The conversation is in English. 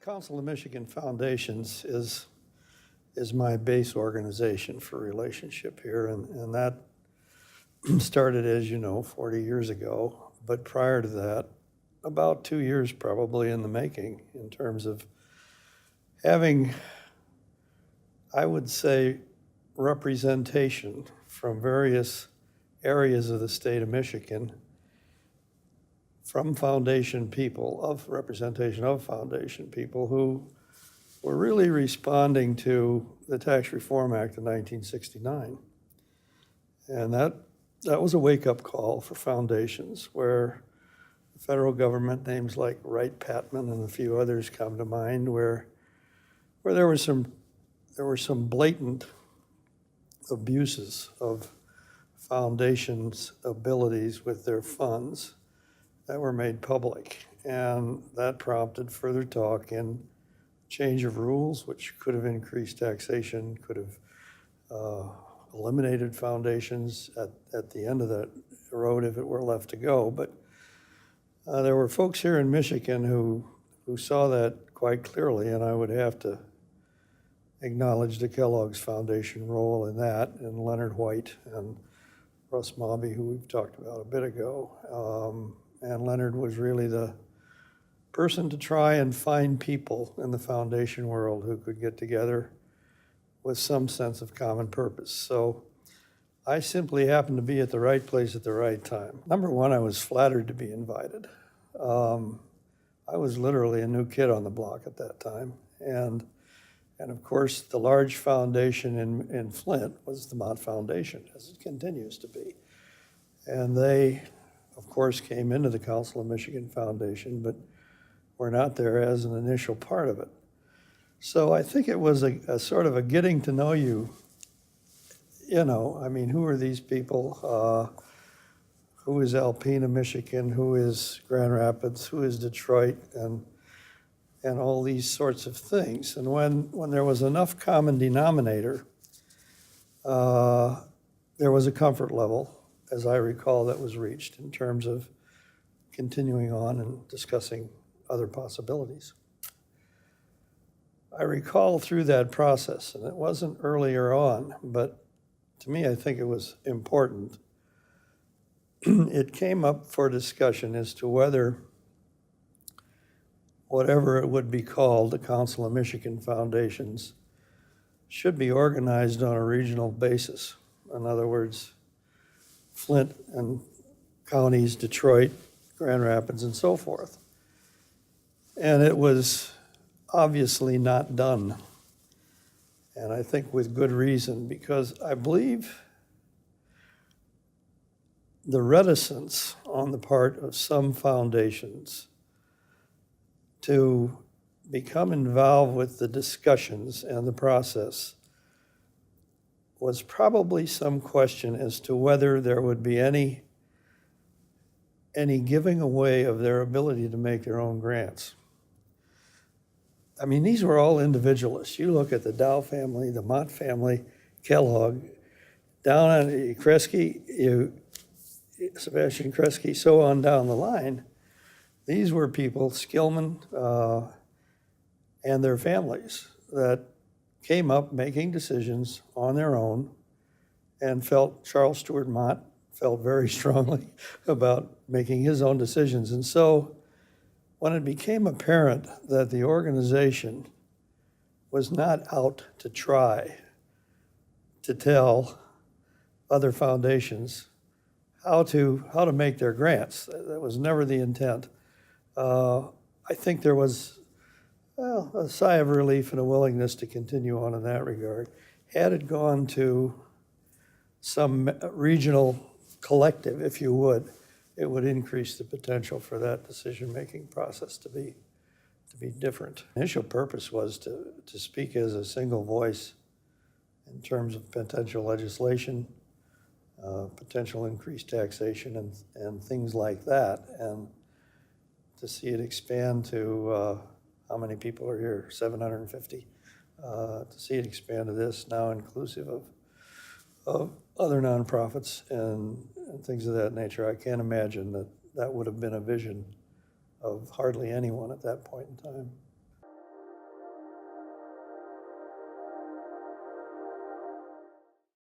Council of Michigan Foundations is my base organization for relationship here, and that started, as you know, 40 years ago. But prior to that, about 2 years probably in the making in terms of having, I would say, representation from various areas of the state of Michigan from foundation people, of representation of foundation people who were really responding to the Tax Reform Act of 1969. And that was a wake-up call for foundations where the federal government, names like Wright-Patman and a few others come to mind, where there were some blatant abuses of foundations' abilities with their funds that were made public. And that prompted further talk and change of rules, which could have increased taxation, could have eliminated foundations at the end of that road if it were left to go. But there were folks here in Michigan who saw that quite clearly, and I would have to acknowledge the Kellogg's Foundation role in that, and Leonard White and Russ Mobby, who we've talked about a bit ago. And Leonard was really the person to try and find people in the foundation world who could get together with some sense of common purpose. So I simply happened to be at the right place at the right time. Number one, I was flattered to be invited. I was literally a new kid on the block at that time. And of course, the large foundation in Flint was the Mott Foundation, as it continues to be. And they, of course, came into the Council of Michigan Foundation, but were not there as an initial part of it. So I think it was a sort of a getting to know you, I mean, who are these people? Who is Alpena, Michigan? Who is Grand Rapids? Who is Detroit? And all these sorts of things. And when there was enough common denominator, there was a comfort level, as I recall, that was reached in terms of continuing on and discussing other possibilities. I recall through that process, and it wasn't earlier on, but to me, I think it was important. It came up for discussion as to whether whatever it would be called, the Council of Michigan Foundations, should be organized on a regional basis. In other words, Flint and counties, Detroit, Grand Rapids, and so forth. And it was obviously not done. And I think with good reason, because I believe the reticence on the part of some foundations to become involved with the discussions and the process was probably some question as to whether there would be any giving away of their ability to make their own grants. I mean, these were all individualists. You look at the Dow family, the Mott family, Kellogg, down on Kresge, Sebastian Kresge, so on down the line. These were people, Skillman and their families, that came up making decisions on their own and Charles Stewart Mott felt very strongly about making his own decisions. And so when it became apparent that the organization was not out to try to tell other foundations how to make their grants, that was never the intent. I think there was a sigh of relief and a willingness to continue on in that regard. Had it gone to some regional collective, if you would, it would increase the potential for that decision-making process to be different. The initial purpose was to speak as a single voice in terms of potential legislation, potential increased taxation, and things like that, and to see it expand to how many people are here? 750. To see it expand to this, now inclusive of other nonprofits and things of that nature. I can't imagine that would have been a vision of hardly anyone at that point in time.